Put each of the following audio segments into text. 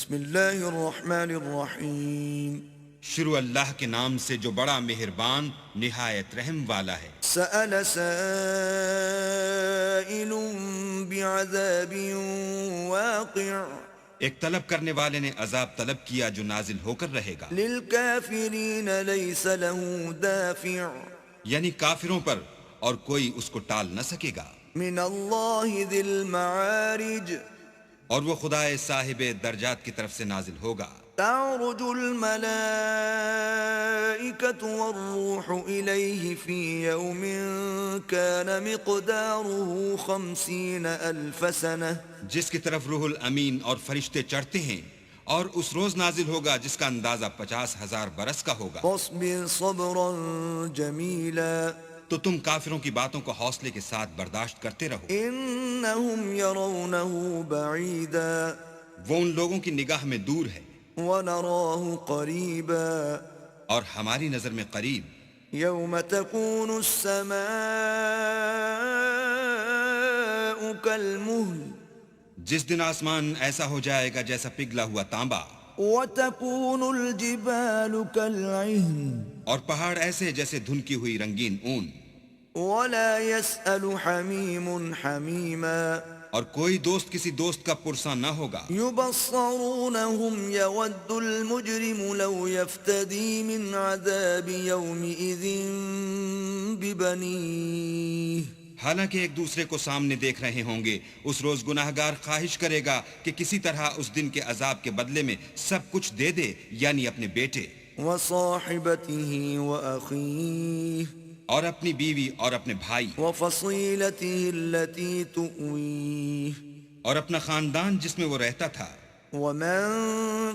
بسم اللہ الرحمن الرحیم شروع اللہ کے نام سے جو بڑا مہربان نہایت رحم والا ہے۔ سأل سائل بعذاب واقع ایک طلب کرنے والے نے عذاب طلب کیا جو نازل ہو کر رہے گا، للکافرین لیس له دافع یعنی کافروں پر، اور کوئی اس کو ٹال نہ سکے گا۔ من اللہ ذی المعارج اور وہ خدائے صاحب درجات کی طرف سے نازل ہوگا۔ تعرج الملائکة والروح الیہ فی یوم کان مقداره 50,000 سنة جس کی طرف روح الامین اور فرشتے چڑھتے ہیں، اور اس روز نازل ہوگا جس کا اندازہ 50,000 برس کا ہوگا۔ فاصبر صبرا جمیلا تو تم کافروں کی باتوں کو حوصلے کے ساتھ برداشت کرتے رہو۔ انہم یرونہ بعیدا وہ ان لوگوں کی نگاہ میں دور ہے، ونراہ قریبا اور ہماری نظر میں قریب۔ یوم تکون السماء کالمہل جس دن آسمان ایسا ہو جائے گا جیسا پگھلا ہوا تانبا، وتکون الجبال کالعہن اور پہاڑ ایسے جیسے دھنکی ہوئی رنگین اون، ولا يسأل حمیم حمیما اور کوئی دوست کسی دوست کا پرساں نہ ہوگا۔ يبصرونهم يود المجرم لو يفتدي من عذاب يومئذ ببنيه حالانکہ ایک دوسرے کو سامنے دیکھ رہے ہوں گے، اس روز گناہگار خواہش کرے گا کہ کسی طرح اس دن کے عذاب کے بدلے میں سب کچھ دے دے، یعنی اپنے بیٹے وصاحبته وأخيه اور اپنی بیوی اور اپنے بھائی وفصيلته التي تؤويه اور اپنا خاندان جس میں وہ رہتا تھا، ومن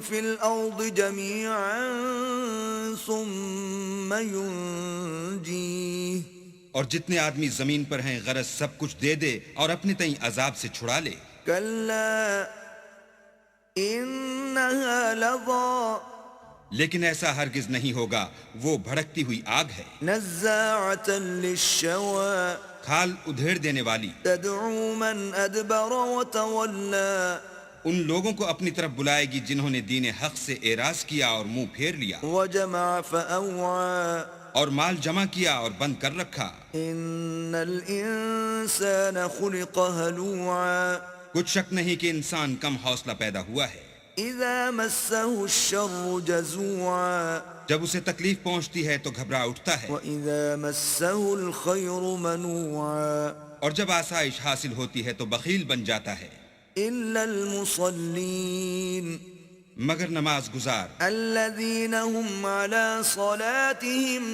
في الأرض جميعا ثم ينجيه اور جتنے آدمی زمین پر ہیں غرض سب کچھ دے دے اور اپنے تئیں عذاب سے چھڑا لے۔ كلا إنها لظى لیکن ایسا ہرگز نہیں ہوگا، وہ بھڑکتی ہوئی آگ ہے، نزاعة للشوى کھال ادھیڑ دینے والی، تدعو من أدبر وتولى ان لوگوں کو اپنی طرف بلائے گی جنہوں نے دین حق سے اعراض کیا اور منہ پھیر لیا، وجمع فأوعى اور مال جمع کیا اور بند کر رکھا۔ إن الإنسان خلق هلوعا کچھ شک نہیں کہ انسان کم حوصلہ پیدا ہوا ہے، إذا مسه الشر جزوعا جب اسے تکلیف پہنچتی ہے تو گھبرا اٹھتا ہے، وإذا مسه الخير منوعا اور جب آسائش حاصل ہوتی ہے تو بخیل بن جاتا ہے، إلا المصلين مگر نماز گزار الذين هم على صلاتهم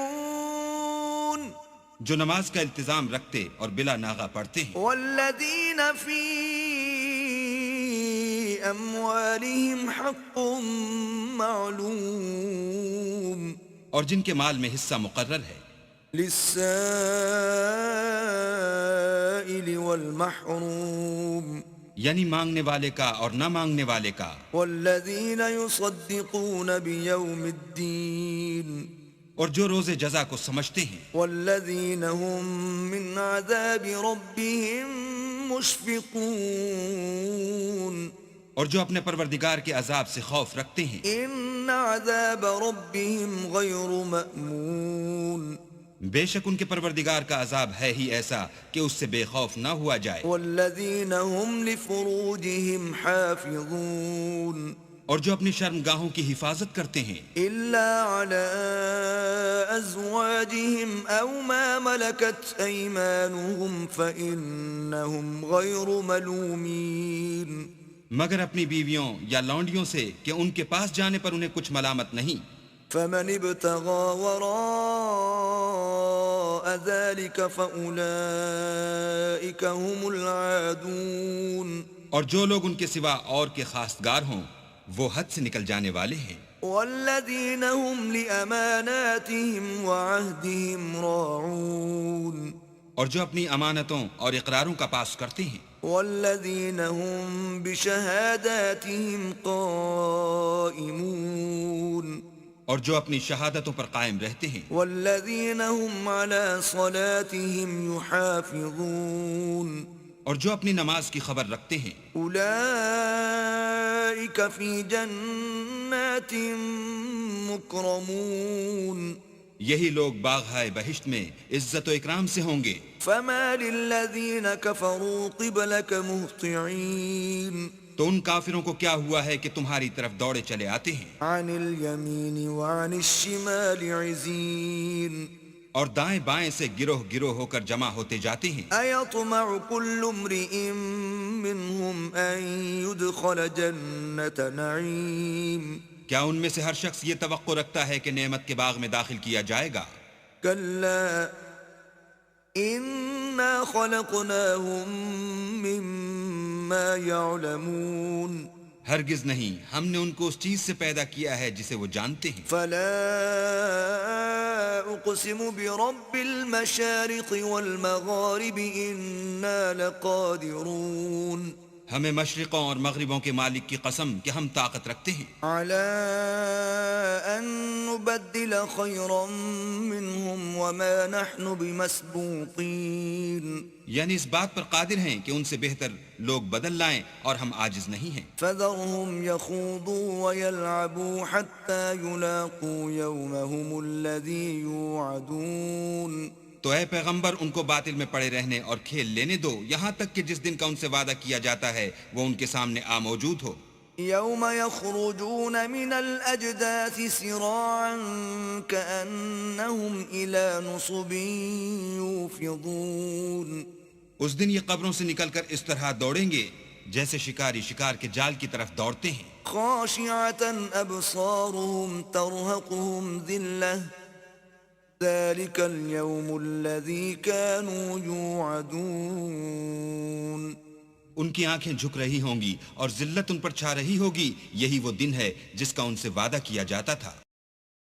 دائمون جو نماز کا التزام رکھتے اور بلا ناغہ پڑھتے ہیں، والذين في أموالهم حق معلوم اور جن کے مال میں حصہ مقرر ہے، للسائل والمحروم یعنی مانگنے والے کا اور نہ مانگنے والے کا، والذین يصدقون بيوم الدین اور جو روز جزا کو سمجھتے ہیں، والذین هم من عذاب ربهم مشفقون اور جو اپنے پروردگار کے عذاب سے خوف رکھتے ہیں۔ ان عذاب ربهم غیر مأمون بے شک ان کے پروردگار کا عذاب ہے ہی ایسا کہ اس سے بے خوف نہ ہوا جائے، والذین هم لفروجهم حافظون اور جو اپنی شرمگاہوں کی حفاظت کرتے ہیں، إلا على أزواجهم أو ما ملكت أيمانهم فإنهم غير ملومين مگر اپنی بیویوں یا لونڈیوں سے کہ ان کے پاس جانے پر انہیں کچھ ملامت نہیں۔ فمن ابتغى وراء ذلك فأولئك هم العادون اور جو لوگ ان کے سوا اور کے خواستگار ہوں وہ حد سے نکل جانے والے ہیں، والذين هم لأماناتهم وعهدهم راعون اور جو اپنی امانتوں اور اقراروں کا پاس کرتے ہیں، والذین هم بشہاداتهم قائمون اور جو اپنی شہادتوں پر قائم رہتے ہیں، والذین هم على صلاتهم يحافظون اور جو اپنی نماز کی خبر رکھتے ہیں أولئك في جنات مكرمون یہی لوگ باغہائے بہشت میں عزت و اکرام سے ہوں گے فما للذين كفروا قبلك مهطعين تو ان کافروں کو کیا ہوا ہے کہ تمہاری طرف دوڑے چلے آتے ہیں عن اليمين وعن الشمال عزين اور دائیں بائیں سے گروہ گروہ ہو کر جمع ہوتے جاتے ہیں أيطمع كل امرئ منهم أن يدخل جنة نعيم کیا ان میں سے ہر شخص یہ توقع رکھتا ہے کہ نعمت کے باغ میں داخل کیا جائے گا كلا إنا خلقناهم مما يعلمون ہرگز نہیں ہم نے ان کو اس چیز سے پیدا کیا ہے جسے وہ جانتے ہیں فلا أقسم برب المشارق والمغارب إنا لقادرون ہمیں مشرقوں اور مغربوں کے مالک کی قسم کہ ہم طاقت رکھتے ہیں على أن نبدل خيرا منهم وما نحن بمسبوقين یعنی اس بات پر قادر ہیں کہ ان سے بہتر لوگ بدل لائیں اور ہم عاجز نہیں ہیں فذرهم يخوضوا ويلعبوا حتى يلاقوا يومهم الذي يوعدون تو اے پیغمبر ان کو باطل میں پڑے رہنے اور کھیل لینے دو یہاں تک کہ جس دن کا ان سے وعدہ کیا جاتا ہے وہ ان کے سامنے موجود ہو يوم يخرجون من الأجداث سراعا كأنهم إلى نصب يوفضون اس دن یہ قبروں سے نکل کر اس طرح دوڑیں گے جیسے شکاری شکار کے جال کی طرف دوڑتے ہیں خاشعة أبصارهم ترهقهم ذلة ذلك اليوم الذي كانوا يوعدون ان کی آنکھیں جھک رہی ہوں گی اور ذلت ان پر چھا رہی ہوگی یہی وہ دن ہے جس کا ان سے وعدہ کیا جاتا تھا